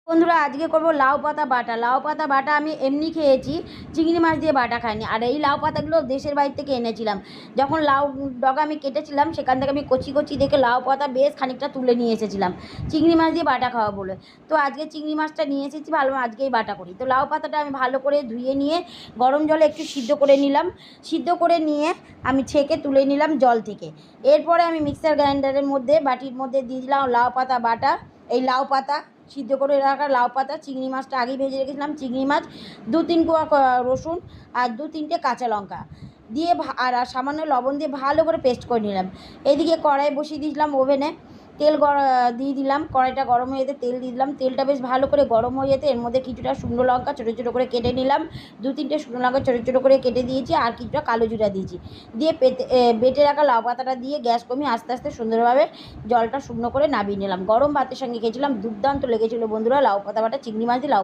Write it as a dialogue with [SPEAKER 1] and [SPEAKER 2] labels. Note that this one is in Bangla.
[SPEAKER 1] বন্ধুরা আজকে করব লাউ পাতা বাটা। লাউ পাতা বাটা আমি এমনি খেয়েছি, চিংড়ি মাছ দিয়ে বাটা খাইনি। আর এই লাউ পাতাগুলো দেশের বাড়ি থেকে এনেছিলাম। যখন লাউ ডগা আমি কেটেছিলাম সেখান থেকে আমি কচি কচি দেখে লাউ পাতা বেশ খানিকটা তুলে নিয়ে এসেছিলাম চিংড়ি মাছ দিয়ে বাটা খাওয়া বলে। তো আজকে চিংড়ি মাছটা নিয়ে এসেছি, ভালো আজকেই বাটা করি। তো লাউ পাতাটা আমি ভালো করে ধুয়ে নিয়ে গরম জলে একটু সিদ্ধ করে নিলাম। সিদ্ধ করে নিয়ে আমি ছেঁকে তুলে নিলাম জল থেকে। এরপরে আমি মিক্সার গ্রাইন্ডারের মধ্যে বাটির মধ্যে দিয়ে দিলাম লাউ পাতা বাটা। এই লাউ পাতা সিদ্ধ করে রাখা লাউ পাতা, চিংড়ি মাছটা আগেই ভেজে রেখেছিলাম চিংড়ি মাছ, 2-3 কোয়া রসুন আর 2-3টে কাঁচা লঙ্কা দিয়ে আর সামান্য লবণ দিয়ে ভালো করে পেস্ট করে নিলাম। এদিকে কড়াই বসিয়ে দিয়েছিলাম ওভেনে, তেল দিয়ে দিলাম। কড়াইটা গরম হয়ে যেতে তেল দিয়ে দিলাম। তেলটা বেশ ভালো করে গরম হয়ে যেতে এর মধ্যে কিছুটা শুকনো লঙ্কা ছোটো ছোটো করে কেটে নিলাম। 2-3টে শুকনো লঙ্কা ছোটো ছোটো করে কেটে দিয়েছি, আর কিছুটা কালো জিরা দিয়েছি। দিয়ে বেটে রাখা লাউ পাতাটা দিয়ে গ্যাস কমিয়ে আস্তে আস্তে সুন্দরভাবে জলটা শুকনো করে নামিয়ে নিলাম। গরম ভাতের সঙ্গে খেয়েছিলাম, দুর্দান্ত লেগেছিলো বন্ধুরা লাউ পাতা বাটা চিংড়ি মাছ দিয়ে লাউ।